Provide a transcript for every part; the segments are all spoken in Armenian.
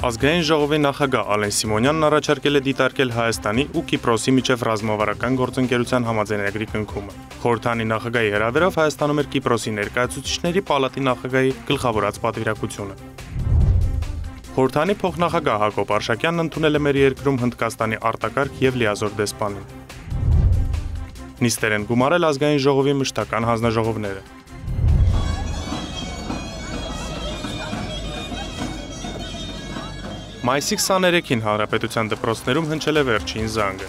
Ազգային ժողովի նախագահ Ալեն Սիմոնյանն առաջարկել է դիտարկել Հայաստանի ու Կիպրոսի միջև ռազմավարական գործընկերության համաձայնագրի կնքումը։ Խորհրդանի նախագահի հրավերով Հայաստանում էր Կիպրոսի ներկայացուցիչների պալատի նախագահի գլխավորած պատվիրակությունը։ Խորհրդանի փոխնախագահ Հակոբ Արշակյանն ընդունել է մեր երկրում Հնդկաստանի արտակարգ եւ լիազոր դեսպանին։ Նիստեր են գումարել ազգային ժողովի մշտական հանձնաժողովները։ Մայիսի 23-ին հանրապետության դպրոցներում հնչել է վերջին զանգը։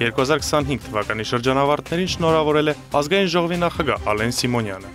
2025 թվականի շրջանավարտներին շնորհավորել է ազգային ժողովի նախագահ Ալեն Սիմոնյանը։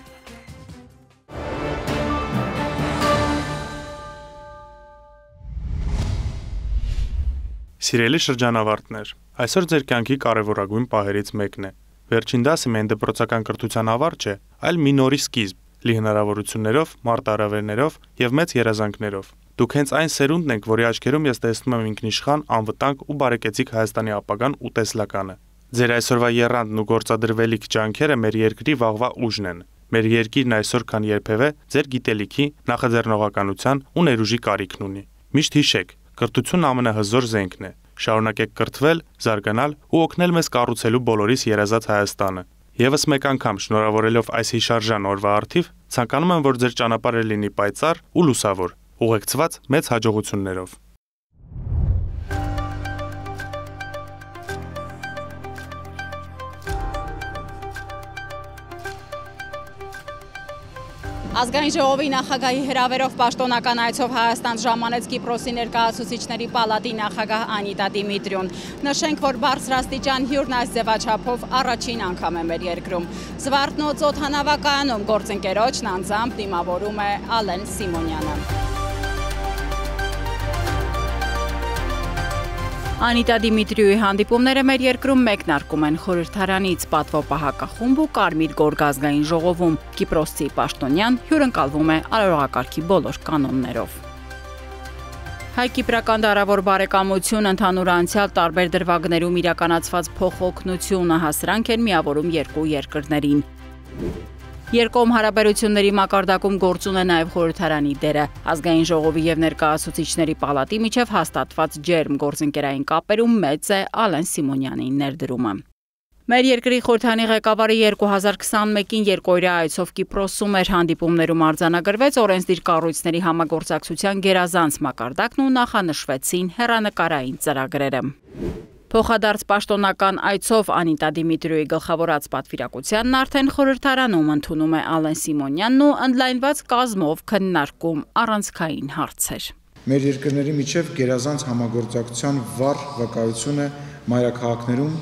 Սիրելի շրջանավարտներ, այսօր ձեր կյանքի կարևորագույն պահերից մեկն է։ Վերջին դասը միայն դպրոցական կրթության ավարտ չէ, այլ մի նորի սկիզբ, լի հնարավորություններով, մարտահրավերներով եւ մեծ երազանքներով։ Դուք հենց այն սերունդն եք, որի աչքերում ես տեսնում եմ ինքնիշխան, անվտանգ ու բարեկեցիկ Հայաստանի ապագան ու տեսլականը։ Ձեր այսօրվա եռանդն ու գործադրվելիք ջանքերը մեր երկրի վաղվա ուժն են։ Մեր երկիրն այսօր քան երբևէ ձեր գիտելիքի, նախաձեռնողականության ու ներուժի կարիքն ունի։ Միշտ հիշեք, կրթությունն ամենահզոր զենքն է։ Շարունակեք կրթվել, զարգանալ ու օգնել մեզ կառուցելու բոլորիս երազած Հայաստանը։ Եվս մեկ անգամ շնորհավորելով այս հիշարժան օրվա առթիվ, ցանկանում եմ, որ ձեր ճանապարհը լինի պայծառ ու լուսավոր, ուղեկցված մեծ հաջողություններով։ Ազգային ժողովի նախագահի հրավերով պաշտոնական այցով Հայաստան ժամանեց Կիպրոսի ներկայացուցիչների պալատի նախագահ Անիտա Դիմիտրիուն։ Նշենք, որ բարձրաստիճան հյուրն այս ձևաչափով առաջին անգամ է մեր երկրում։ Զվարթնոց օդանավակայանում գործընկերոջն անձամբ դիմավորում է Ալեն Սիմոնյանը։ Անիտա Դիմիտրիուի հանդիպումները մեր երկրում մեկնարկում են խորհրդարանից, պատվոպահակախումբ ու Կարմիր գորգ ազգային ժողովում։ Կիպրոսցի պաշտոնյան հյուրընկալվում է արարողակարգի բոլոր կանոններով։ Հայ-կիպրական դարավոր բարեկամություն, ընդհանուր անցյալ տարբեր դրվագներում իրականացված փոխօգնությունը հասրանք են միավորում երկու երկրներին։ Երկկողմ հարաբերությունների մակարդակում գործուն է նաև խորհրդարանի դերը։ Ազգային ժողովի եւ ներկայացուցիչների պալատի միջև հաստատված ջերմ գործընկերային կապերում մեծ է Ալեն Սիմոնյանի ներդրումը։ Մեր երկրի խորհրդանի ղեկավարը 2021-ին երկօրյա այցով Կիպրոսում էր, հանդիպումներում արձանագրվեց օրենսդիր կառույցների համագործակցության գերազանց մակարդակն ու նախանշվեցին հեռանկարային ծրագրերը։ Փոխադարձ պաշտոնական այցով Անիտա Դիմիտրիուի գլխավորած պատվիրակությանն արդեն խորհրդարանում ընդունում է Ալեն Սիմոնյանն ու ընդլայնված կազմով քննարկում առանցքային հարցեր։ Մեր երկրների միջև գերազանց համագործակցության վառ վկայություն է մայրաքաղաքներում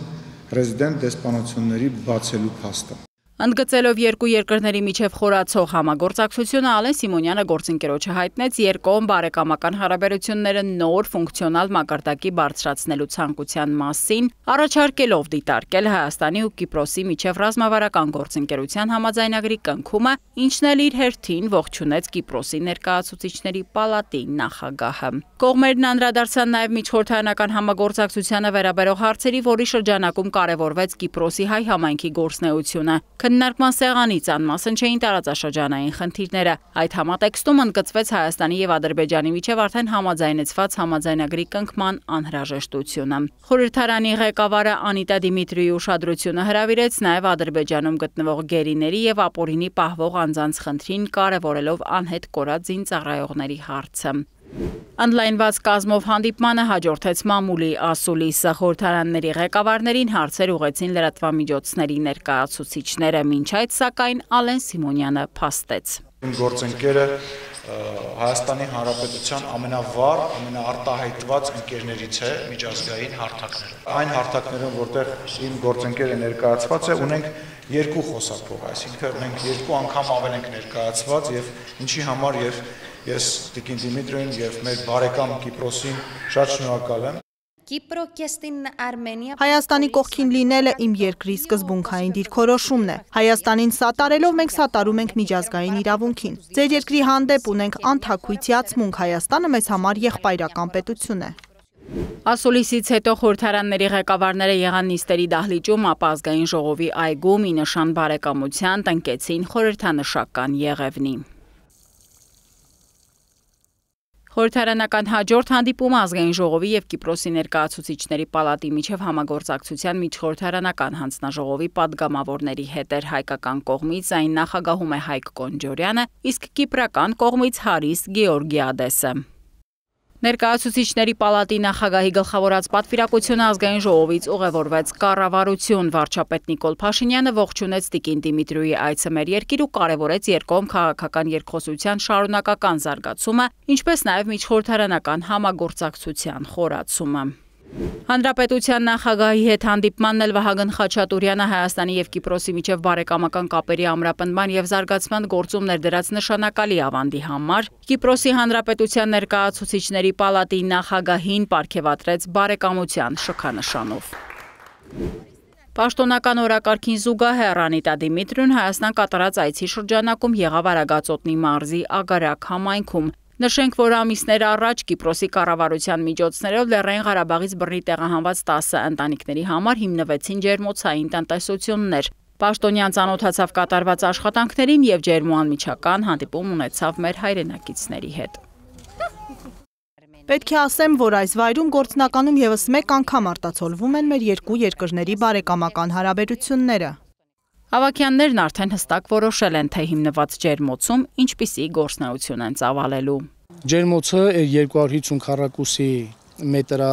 ռեզիդենտ դեսպանությունների բացելու փաստը։ Ընդգծելով երկու երկրների միջև խորացող համագործակցությունը, Ալեն Սիմոնյանը գործընկերոջը հայտնեց երկկողմ բարեկամական հարաբերությունները նոր ֆունկցիոնալ մակարդակի բարձրացնելու ցանկության մասին, առաջարկելով դիտարկել Հայաստանի ու Կիպրոսի միջև ռազմավարական գործընկերության համաձայնագրի կնքումը, ինչն էլ իր հերթին ողջունեց Կիպրոսի ներկայացուցիչների պալատի նախագահը։ Կողմերն անդրադարձան նաև միջխորհրդարանական համագործակցությանը վերաբերող հարցերի, որի շրջանակում կարևորվեց Կիպրոսի հայ համայնքի գործունեությունը։ Քննարկման սեղանից անմասն չէին տարածաշրջանային խնդիրները։ Այդ համատեքստում ընդգծվեց Հայաստանի եւ Ադրբեջանի միջև արդեն համաձայնեցված համաձայնագրի կնքման անհրաժեշտությունը։ Խորհրդարանի ղեկավարը Անիտա Դիմիտրիուի ուշադրությունը հրավիրեց նաև Ադրբեջանում գտնվող գերիների եւ ապօրինի պահվող անձանց խնդրին, կարևորելով անհետ կորած զինծառայողների հարցը։ Ընդլայնված կազմով հանդիպմանը հաջորդեց մամուլի ասուլիսը, խորհրդարանների ղեկավարներին հարցեր ուղղեցին լրատվամիջոցների ներկայացուցիչները, մինչ այդ սակայն Ալեն Սիմոնյանը փաստեց։ Գործընկերը Հայաստանի Հանրապետության ամենավառ, ամենաարտահայտված ընկերներից է միջազգային հարթակներում։ Այն հարթակներում, որտեղ իմ գործընկերը ներկայացված է, ունենք երկու խոսափող, այսինքն մենք երկու անգամ ավել ենք ներկայացված եւ ինչի համար եւ ես Տիկին Դիմիտրիուն եւ մեր բարեկամ Կիպրոսին շատ շնորհակալ եմ։ Հայաստանի կողքին լինելը իմ երկրի սկզբունքային դիրքորոշումն է։ Հայաստանին սատարելով մենք սատարում ենք միջազգային իրավունքին։ Ձեր երկրի հանդեպ ունենք անթաքույց հիացմունք, Հայաստանը մեզ համար եղբայրական պետություն է։ Ասուլիսից հետո խորհրդարանների ղեկավարները եղան նիստերի դահլիճում, ապա ազգային ժողովի այգում ի նշան բարեկամության տնկեցին խորհրդանշական եղևնի։ Խորհրդարանական հաջորդ հանդիպումը ազգային ժողովի եւ Կիպրոսի ներկայացուցիչների պալատի միջև համագործակցության միջխորհրդարանական հանձնաժողովի падգամավորների հետ էր հայկական կողմից այն նախագահում է Հայկ Կոնջորյանը, իսկ կիպրական կողմից Հարիս Գեորգիադեսը։ Ներկայացուցիչների պալատի նախագահի գլխավորած պատվիրակությունը ազգային ժողովից ուղևորվեց կառավարություն։ Վարչապետ Նիկոլ Փաշինյանը ողջունեց Տիկին Դիմիտրիուի այցը մեր երկիր ու կարևորեց երկկողմ քաղաքական երկխոսության շարունակական զարգացումը, ինչպես նաև միջխորհրդարանական համագործակցության խորացումը։ Հանրապետության նախագահի հետ հանդիպմանն էլ Վահագն Խաչատուրյանը Հայաստանի եւ Կիպրոսի միջև բարեկամական կապերի ամրապնդման եւ զարգացման գործում ներդրած նշանակալի ավանդի համար Կիպրոսի Հանրապետության ներկայացուցիչների պալատի նախագահին պարգևատրեց բարեկամության շքանշանով։ Պաշտոնական օրակարգին զուգահեռ Անիտա Դիմիտրիուն Հայաստան կատարած այցի շրջանակում եղավ Արագածոտնի մարզի Ագարակ համայնքում։ Նշենք, որ ամիսներ առաջ Կիպրոսի կառավարության միջոցներով Լեռնային Ղարաբաղից բռնի տեղահանված 10 ընտանիքների համար հիմնվեցին ջերմոցային տնտեսություններ։ Պաշտոնյան ծանոթացավ կատարված աշխատանքներին եւ ջերմոանմիջական հանդիպում ունեցավ մեր հայրենակիցների հետ։ Պետք է ասեմ, որ այս վայրում գործնականում եւս մեկ անգամ արտացոլվում են մեր երկու երկրների բարեկամական հարաբերությունները։ Ավագյաններն արդեն հստակ որոշել են, թե հիմնված ջերմոցում ինչպիսի գործնեություն են ծավալելու։ Ջերմոցը 250 քառակուսի մետր է,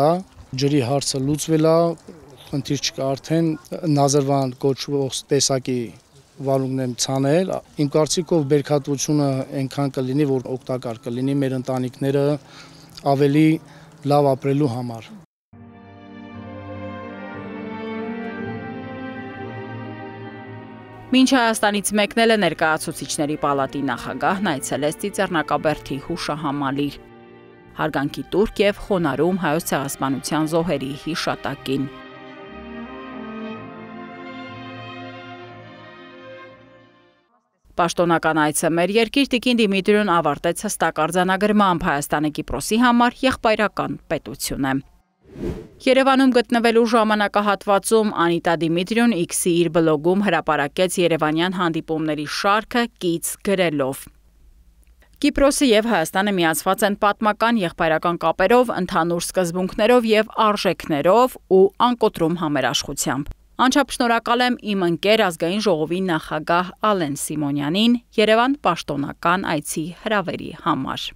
ջրի հարցը լուծվել է, խնդիր չկա արդեն նազրվան կոչվող տեսակի վարունգն եմ ցանել։ Իմ կարծիքով բերքատվությունը այնքան կլինի, որ օգտակար կլինի մեր ընտանիքները ավելի լավ ապրելու համար։ Մինչ Հայաստանից մեկնել է ներկայացուցիչների պալատի նախագահն այցելեց Ծիծեռնակաբերդի հուշահամալիր, հարգանքի տուրք եւ խոնարհում հայոց ցեղասպանության զոհերի հիշատակին։ Պաշտոնական այցը մեր երկիր Տիկին Դիմիտրիուն ավարտեց հստակ արձանագրմամբ Հայաստանը Կիպրոսի համար եղբայրական պետություն է։ Երևանում գտնվելու ժամանակահատվածում Անիտա Դիմիտրիուն X-ի իր բլոգում հրապարակեց երևանյան հանդիպումների շարքը կից գրելով. Կիպրոսը եւ Հայաստանը միացված են պատմական եղբայրական կապերով, ընդհանուր սկզբունքներով եւ արժեքներով ու անկոտրում համերաշխությամբ։ Անչափ շնորհակալ եմ իմ ընկեր ազգային ժողովի նախագահ Ալեն Սիմոնյանին Երևան պաշտոնական այցի հրավերի համար։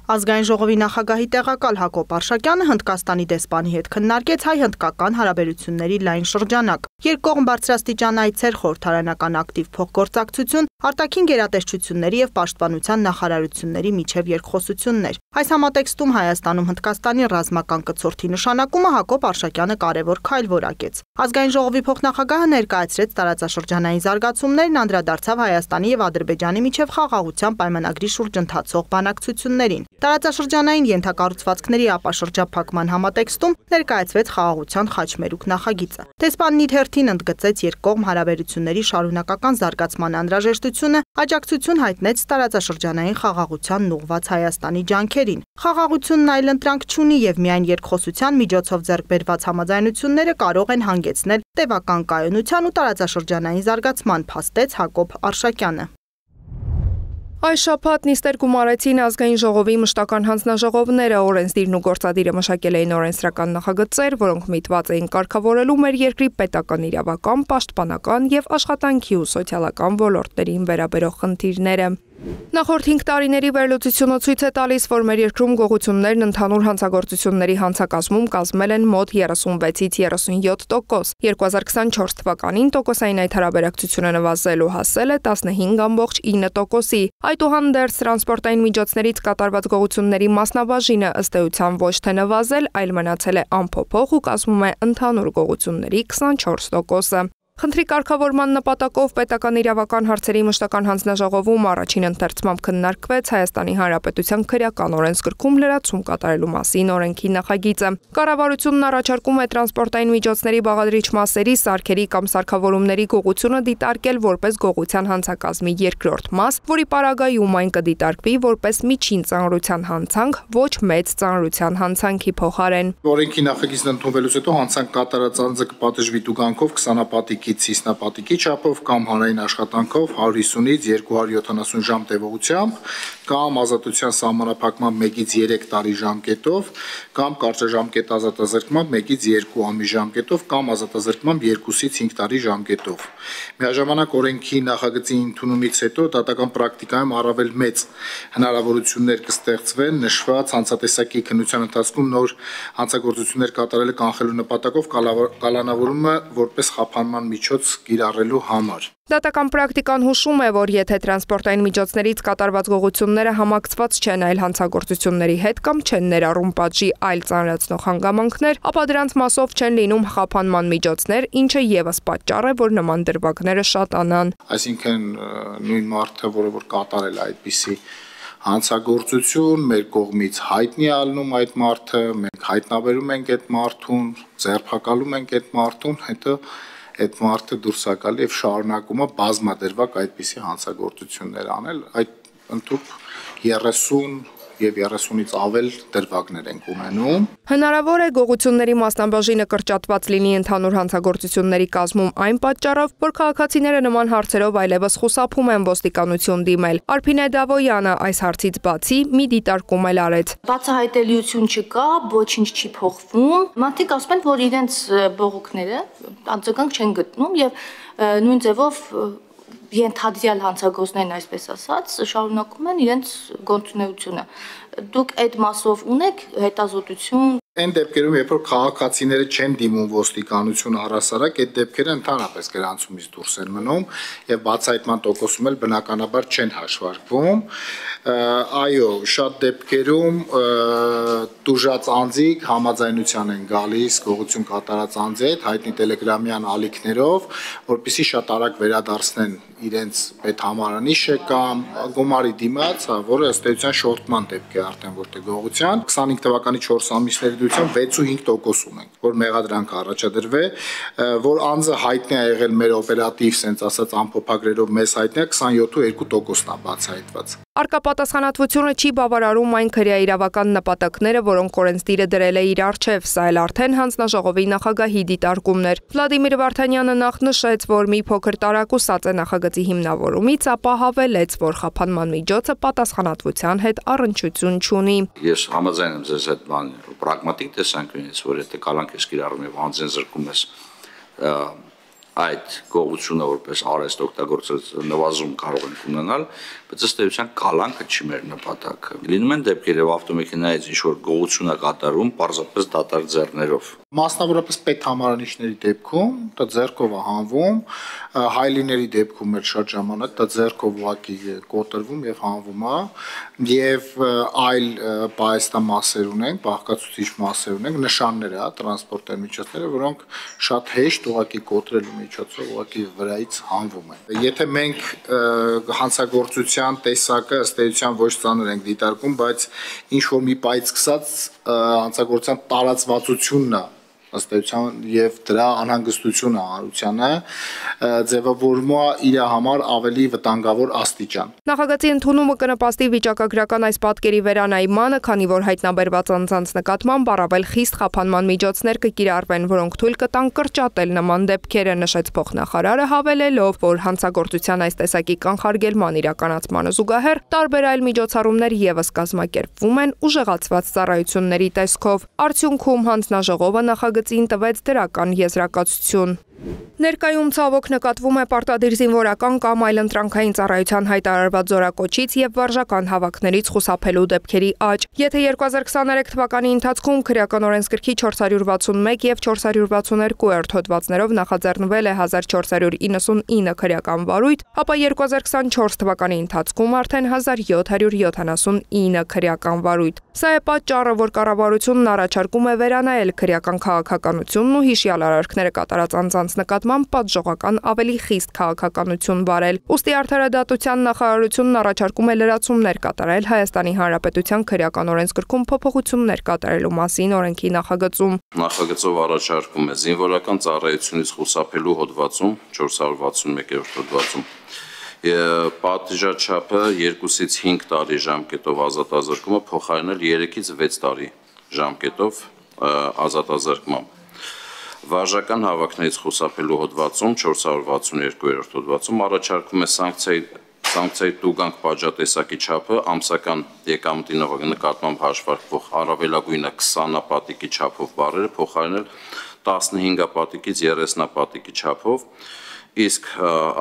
Ազգային ժողովի նախագահի տեղակալ Հակոբ Արշակյանը Հնդկաստանի դեսպանի հետ քննարկեց հայ-հնդկական հարաբերությունների լայն շրջանակ։ Երկկողմ բարձրաստիճան այցեր, խորհրդարանական ակտիվ փոխգործակցություն, արտաքին գերատեսչությունների եւ պաշտպանության նախարարությունների միջև երկխոսություններ։ Այս համատեքստում Հայաստանում Հնդկաստանի ռազմական կցորդի նշանակումը Հակոբ Արշակյանը կարևոր քայլ որակեց։ Ազգային ժողովի փոխնախագահը ներկայացրեց տարածաշրջանային զարգացումներն, անդրադարձավ Հայաստանի եւ Ադրբեջանի միջև խաղաղության պայմանագրի շուրջ ընթացող բանակցություններին։ Տարածաշրջանային ենթակառուցվածքների ապաշրջափակման համատեքստում ներկայացվեց խաղաղության խաչմերուկ նախագիծը։ Դեսպանն իր հերթին ընդգծեց երկկողմ հարաբերությունների շարունակական զարգացման անհրաժեշտությունը, աջակցություն հայտնեց տարածաշրջանային խաղաղությանն ուղղված Հայաստանի ջանքերին։ Խաղաղությունն այլընտրանք չունի եւ միայն երկխոսության միջոցով ձեռք բերված համաձայնությունները կարող են հանգեցնել տևական կայունության ու տարածաշրջանային զարգացման, փաստեց Հակոբ Արշակյանը։ Այս շաբաթ նիստեր գումարեցին ազգային ժողովի մշտական հանձնաժողովները, օրենսդիրն ու գործադիրը մշակել էին օրենսդրական նախագծեր, որոնք միտված էին կարգավորելու մեր երկրի պետական իրավական, պաշտպանական եւ աշխատանքի ու սոցիալական ոլորտներին վերաբերող խնդիրները։ Նախորդ 5 տարիների վերլուծությունը ցույց է տալիս, որ մեր երկրում գողություններն ընդհանուր հանցագործությունների հանցակազմում կազմել են մոտ 36-ից 37%։ 2024 թվականին տոկոսային այդ հարաբերակցությունը նվազել ու հասել է 15.9%-ի։ Այդուհանդերձ տրանսպորտային միջոցներից կատարված գողությունների մասնաբաժինը ըստ էության ոչ թե նվազել, այլ մնացել է անփոփոխ ու կազմում է ընդհանուր գողությունների 24%-ը։ Խնդրի կարգավորման նպատակով պետական իրավական հարցերի մշտական հանձնաժողովում առաջին ընթերցմամբ քննարկվեց Հայաստանի Հանրապետության քրեական օրենսգրքում լրացում կատարելու մասին օրենքի նախագիծը։ Կառավարությունն առաջարկում է տրանսպորտային միջոցների բաղադրիչ մասերի, սարքերի կամ սարքավորումների գողությունը դիտարկել որպես գողության հանցակազմի երկրորդ մաս, որի պարագայում այն կդիտարկվի որպես միջին ծանրության հանցանք, ոչ մեծ ծանրության հանցանքի փոխարեն։ Օրենքի նախագիծն ընդունվելուց հետո հանցանք կատարած անձը կպատժվի տուգանքով 20 հատիկ կյանքից ցիսնապատիկի չափով կամ հանրային աշխատանքով 150-ից 270 ժամ տևողությամբ, կամ ազատության սահմանափակման 1-ից 3 տարի ժամկետով, կամ կարճաժամկետ ազատազրկման 1-ից 2 ամիս ժամկետով, կամ ազատազրկման 2-ից 5 տարի ժամկետով։ Միաժամանակ օրենքի նախագծի ընդունումից հետո դատական պրակտիկայում առավել մեծ հնարավորություններ կստեղծվեն նշված հանցատեսակի քննության ընթացքում նոր հանցագործություններ կատարելը կանխելու նպատակով կալանավորումը որպես խափանման միջոց կիրառելու համար։ Դատական պրակտիկան հուշում է, որ եթե տրանսպորտային միջոցներից կատարված գողությունները համակցված չեն այլ հանցագործությունների հետ կամ չեն ներառում պատժի այլ ծանրացնող հանգամանքներ, ապա դրանց մասով չեն լինում խափանման միջոցներ, ինչը ևս պատճառ է, որ նման դրվագները շատանան։ Այսինքն նույն մարդը, որը որ կատարել է այդպիսի հանցագործություն, մեր կողմից հայտնի ալնում այդ մարդը, մենք հայտնաբերում ենք այդ մարդուն, ձերբակալում ենք այդ մարդուն, հետո այդ մարդը դուրս է գալի եւ շարունակում է բազմադրվակ այդպիսի հանցագործություններ անել, այդ ընդհանուր 30 եւ 30-ից ավել դրվագներ ենք ունենում։ Հնարավոր է գողությունների մասնաբաժինը կրճատված լինի ընդհանուր հանցագործությունների կազմում այն պատճառով, որ քաղաքացիները նման հարցերով այլևս խուսափում են ոստիկանություն դիմել։ Արփինե Դավոյանը այս հարցից բացի մի դիտարկում էլ արեց։ Բացահայտելիություն չկա, ոչինչ չի փոխվում։ Մարդիկ ասում են, որ իրենց բողոքները արձագանք չեն գտնում եւ նույն ձևով ենթադրյալ հանցագործներն, այսպես ասած, շարունակում են իրենց գործունեությունը։ Դուք այդ մասով ունեք հետազոտություն։ Այն դեպքերում, երբ որ քաղաքացիները չեն դիմում ոստիկանություն առհասարակ, այդ դեպքերը ընդհանրապես գրանցումից դուրս են մնում եւ բացահայտման տոկոսում էլ բնականաբար չեն հաշվարկվում։ Այո, շատ դեպքերում տուժած անձիկ համաձայնության են գալիս գողություն կատարած անձի հետ հայտնի տելեգրամյան ալիքներով, որպեսզի շատ արագ վերադարձնեն իրենց պետհամարանիշը կամ գումարի դիմաց, որը ըստ էության շորտման դեպք է արդեն որտեղ գողության 25 թվականի 4 ամիսների 6.5% ունենք, որ մեղադրանք առաջադրվե, որ անձը հայտնի է եղել մեր օպերատիվ, սենց ասած ամփոփագրերով մեզ հայտնի է 27.2%-ն է բացահայտված։ Առկա պատասխանատվությունը չի բավարարում այն քրեաիրավական նպատակները, որոնք օրենսդիրը դրել է իր առջև, սա էլ արդեն հանձնաժողովի նախագահի դիտարկումներ։ Վլադիմիր Վարդանյանը նախ նշեց, որ մի փոքր տարակուսած է նախագծի հիմնավորումից, ապա հավելեց, որ խափանման միջոցը պատասխանատվության հետ առնչություն չունի։ Ես համաձայն եմ ձեզ հետ պրագմատիկ տեսանկյունից, որ եթե կալանք ես կիրառում եւ անձին զրկում ես այդ գողությունը որպես արհեստ օգտագործել նվազում կարող ենք ունենալ, բայց ըստ էության կալանքը չի մեր նպատակը։ Լինում են դեպքեր եւ ավտոմեքենայից ինչ որ գողություն է կատարում պարզապես դատարկ ձեռներով։ Մասնավորապես պետհամարանիշների դեպքում դա ձեռքով է հանվում, հայլիների դեպքում էլ շատ ժամանակ դա ձեռքով ուղղակի կոտրվում եւ հանվում է, եւ այլ պահեստամասեր ունենք, բաղկացուցիչ մասեր ունենք, նշաններ է, տրանսպորտային միջոցները, որոնք շատ հեշտ ուղղակի կոտրելու միջոցով ուղղակի վրայից հանվում են։ Եթե մենք հանցագործության տեսակը ըստ էության ոչ ծանր ենք դիտարկում, բայց ինչ որ մի պայծ սկսած հանցագործության տարածվածությունն է ըստ էության եւ դրա անհանգստությունը հանրությանը ձևավորվում է իր համար ավելի վտանգավոր աստիճան։ Նախագծի ընդունումը կնպաստի վիճակագրական այս պատկերի վերանայմանը, քանի որ հայտնաբերված անձանց նկատմամբ առավել խիստ խափանման միջոցներ կկիրառվեն, որոնք թույլ կտան կրճատել նման դեպքերը, նշեց փոխնախարարը, հավելելով, որ հանցագործության այս տեսակի կանխարգելման իրականացմանը զուգահեռ տարբեր այլ միջոցառումներ եւս կազմակերպվում են ուժեղացված ծառայությունների տեսքով։ Արդյունքում հանձնաժողովը նախագծին տվեց դրական եզրակացություն։ Ներկայում ցավոք նկատվում է պարտադիր զինվորական կամ այլընտրանքային ծառայության հայտարարված զորակոչից եւ վարժական հավաքներից խուսափելու դեպքերի աճ։ Եթե 2023 թվականի ընթացքում քրեական օրենսգրքի 461 եւ 462-րդ հոդվածներով նախաձեռնվել է 1499 քրեական վարույթ, ապա 2024 թվականի ընթացքում արդեն 1779 քրեական վարույթ։ Սա է պատճառը, որ կառավարությունն առաջարկում է վերանայել քրեական քաղաքականությունն ու հիշյալ արարքները կատարած անձանց նկատմամբ պատժողական ավելի խիստ քաղաքականություն վարել։ Ուստի Արդարադատության նախարարությունն առաջարկում է լրացումներ կատարել Հայաստանի Հանրապետության քրեական օրենսգրքում փոփոխություններ կատարելու մասին օրենքի նախագծում։ Նախագծով առաջարկում է զինվորական ծառայությունից խուսափելու հոդվածում 461-րդ հոդվածում պատժաչափը 2-ից 5 տարի ժամկետով ազատազրկումը փոխարինել 3-ից 6 տարի ժամկետով ազատազրկմամբ։ Վարժական հավաքներից խուսափելու հոդվածում 462-րդ հոդվածում առաջարկվում է սանկցիայի տուգանք պատժատեսակի չափը ամսական եկամտի նկատմամբ հաշվարկվող առավելագույնը 20-պատիկի չափով բառերը փոխարինել 15-պատիկից 30-պատիկի չափով, իսկ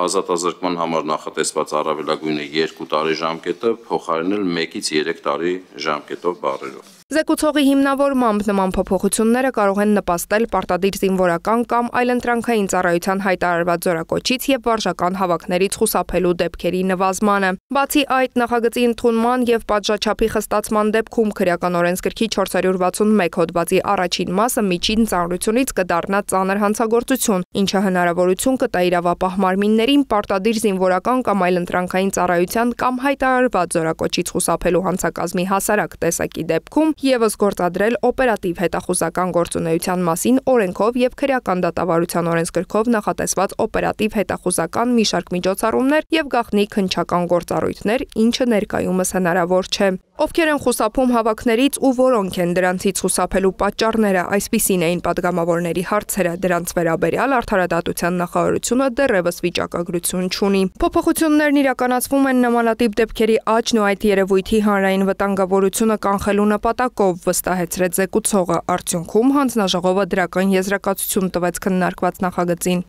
ազատազրկման համար նախատեսված առավելագույնը 2 տարի ժամկետը փոխարինել 1-ից 3 տարի ժամկետով բառերով։ Զեկուցողի հիմնավորմամբ նման փոփոխությունները կարող են նպաստել պարտադիր զինվորական կամ այլընտրանքային ծառայության հայտարարված զորակոչից եւ վարժական հավաքներից խուսափելու դեպքերի նվազմանը։ Բացի այդ, նախագծի ընդունման եւ պատժաչափի խստացման դեպքում քրեական օրենսգրքի 461 հոդվածի առաջին մասը միջին ծանրությունից կդառնա ծանր հանցագործություն, ինչը հնարավորություն կտա իրավապահ մարմիններին պարտադիր զինվորական կամ այլընտրանքային ծառայության կամ հայտարարված զորակոչից խուսափելու հանցակազմի հասարակ տեսակի դեպքում եւս գործադրել օպերատիվ հետախուզական գործունեության մասին օրենքով եւ քրեական դատավարության օրենսգրքով նախատեսված օպերատիվ հետախուզական մի շարք միջոցառումներ եւ գաղտնի քննչական գործառույթներ, ինչը ներկայումս հնարավոր չէ։ Ովքեր են խուսափում հավաքներից ու որոնք են դրանցից խուսափելու պատճառները, այսպիսին էին падգամավորների հարցերը, դրանց վերաբերյալ Արդարադատության նախարարությունը դեռևս վիճակագրություն չունի։ Փոփոխություններն իրականացվում են նմանատիպ դեպքերի աճն ու այդ երևույթի հանրային վտանգավորությունը կանխելու նպատակով, վստահեցրեց զեկուցողը, արդյունքում հանձնաժողովը դրական եզրակացություն տվեց քննարկված նախագծին։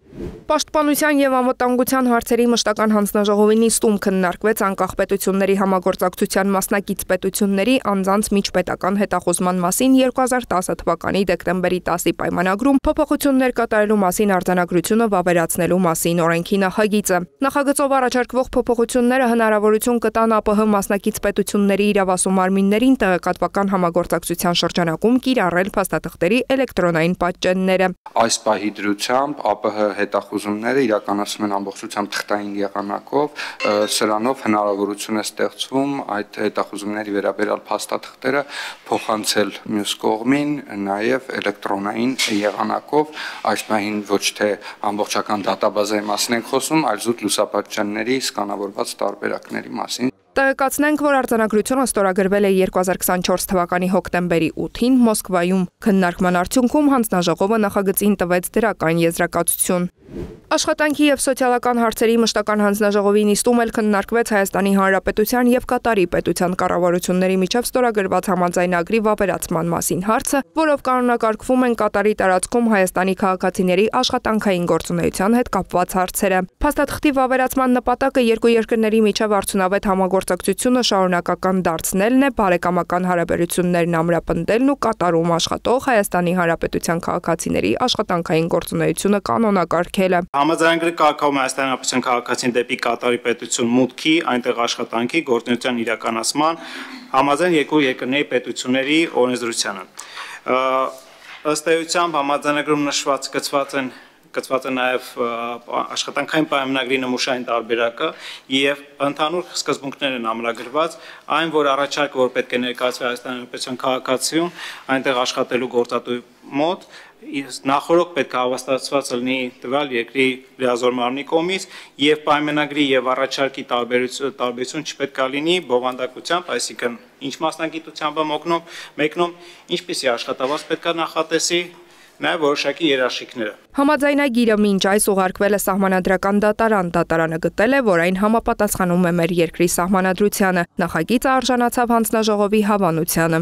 Պաշտպանության եւ անվտանգության հարցերի մշտական հանձնաժողովի նիստում քննարկվեց անկախ պետությունների համագործակցության մասնակից պետությունների անձանց միջպետական հետախուզման մասին 2010 թվականի դեկտեմբերի 10-ի պայմանագրում փոփոխություններ կատարելու մասին արձանագրությունը վավերացնելու մասին օրենքի նախագիծը։ Նախագծով առաջարկվող փոփոխությունները հնարավորություն կտան ԱՊՀ մասնակից պետությունների իրավասու մարմիններին տեղեկատվական համագործակցության շրջանակում կիրառել փաստաթղթերի էլեկտրոնային պատճենները։ Այս պահի դրությամբ ԱՊՀ հետախուզումները իրականացվում են ամբողջությամբ թղթային եղանակով, սրանով հնարավորություն է ստեղծվում այդ հետախուզումների վերաբերյալ փաստաթղթերը փոխանցել մյուս կողմին, նաև էլեկտրոնային եղանակով, այս պահին ոչ թե ամբողջական դատաբազայի մասին ենք խոսում, այլ զուտ լուսապատճենների սկանավորված տարբերակների մասին։ Տեղեկացնենք, որ արձանագրությունը ստորագրվել է 2024 թվականի հոկտեմբերի 8-ին Մոսկվայում։ Քննարկման արդյունքում հանձնաժողովը նախագծին տվեց դրական եզրակացություն։ Աշխատանքի եւ սոցիալական հարցերի մշտական հանձնաժողովի նիստում էլ քննարկվեց Հայաստանի Հանրապետության եւ Կատարի պետության կառավարությունների միջև ստորագրված համաձայնագրի վավերացման մասին հարցը, որով կանոնակարգվում են Կատարի տարածքում Հայաստանի քաղաքացիների աշխատանքային գործունեության հետ կապված հարցերը։ Փաստաթղթի վավերացման նպատակը երկու երկրների միջև արդյունավետ համագործակցությունը շարունակական դարձնելն է, բարեկամական հարաբերություններն ամրապնդելն ու Կատարում աշխատող Հայաստանի Հանրապետության քաղաքացիների աշխատանքային գործունեությունը կանոնակարգելը։ Համաձայնագրի կարգավորում Հայաստանի Հանրապետության քաղաքացին դեպի Կատարի պետություն մուտքի, այնտեղ աշխատանքի, գործունեության իրականացման համաձայն երկու երկրների պետությունների օրենսդրությանը։ Ըստ էության համաձայնագրում նշված կցված է նաև աշխատանքային պայմանագրի նմուշային տարբերակը եւ ընդհանուր սկզբունքներ են ամրագրված, այն որ առաջարկը որ պետք է ներկայացվի Հայաստանի Հանրապետության քաղաքացիում այնտեղ աշխատելու գործատուի մոտ նախորդ պետք է հավաստացված լինի տվյալ երկրի լիազոր մարմնի կողմից եւ պայմանագրի եւ առաջարկի տարբերություն չպետք է լինի բովանդակությամբ, այսինքն ինչ մասնագիտությամբ մեկնում, ինչպիսի աշխատավարձ պետք է նախատեսի, նաև որոշակի երաշխիքները։ Համաձայնագիրը մինչ այս ուղարկվել է Սահմանադրական դատարան, դատարանը գտել է, որ այն համապատասխանում է մեր երկրի սահմանադրությանը, նախագիծը արժանացավ հանձնաժողովի հավանությանը։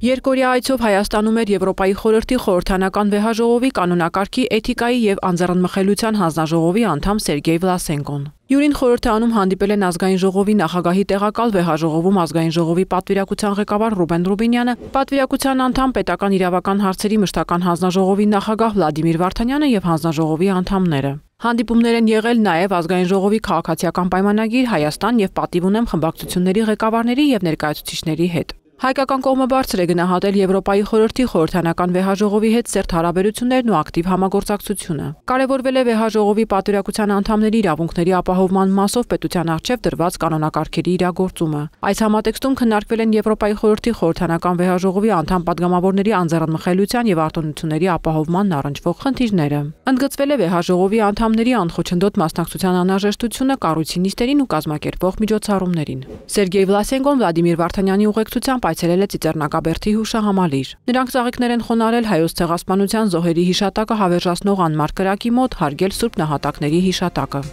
Երկօրյա այցով Հայաստանում էր Եվրոպայի խորհրդի խորհրդանական վեհաժողովի կանոնակարգի էթիկայի եւ անձեռնմխելիության հանձնաժողովի անդամ Սերգեյ Վլասենկոն։ Յուրին խորհրդի անում հանդիպել են ազգային ժողովի նախագահի տեղակալ վեհաժողովում ազգային ժողովի պատվիրակության ղեկավար Ռուբեն Ռուբինյանը, պատվիրակության անդամ պետական իրավական հարցերի մշտական հանձնաժողովի նախագահ Վլադիմիր Վարդանյանը եւ հանձնաժողովի անդամները։ Հանդիպումներ են եղել նաև ազգային ժողովի քաղաքացիական պայմանագիր Հայաստան եւ պատիվ ունեմ խմբակցությունների ղեկավարների եւ ներկայացուցիչների հետ։ Հայկական կողմը բարձր է գնահատել Եվրոպայի խորհրդի խորհրդանական վեհաժողովի հետ սերտ հարաբերություններն ու ակտիվ համագործակցությունը։ Կարևորվել է վեհաժողովի պատվիրակության անդամների իրավունքների ապահովման մասով պետության առջև դրված կանոնակարգերի իրագործումը։ Այս համատեքստում քննարկվել են Եվրոպայի խորհրդի խորհրդանական վեհաժողովի անդամ падգամավորների անձեռնմխելիության եւ արտոնությունների ապահովմանն առնչվող խնդիրները։ Ընդգծվել է վեհաժողովի անդամների անխոչնդոտ մասնակցության անհրաժեշտությունը կառույցի նիստերին ու կազմակերպվող միջոցառումներին։ Սերգեյ Վլասենկոն Վլադիմիր Վարդանյանի ուղեկցությամբ այցելել է Ծիծեռնակաբերդի հուշահամալիր։ Նրանք ծաղիկներ են խոնարհել հայոց ցեղասպանության զոհերի հիշատակը հավերժացնող անմար կրակի մոտ, հարգել Սուրբ նահատակների հիշատակը։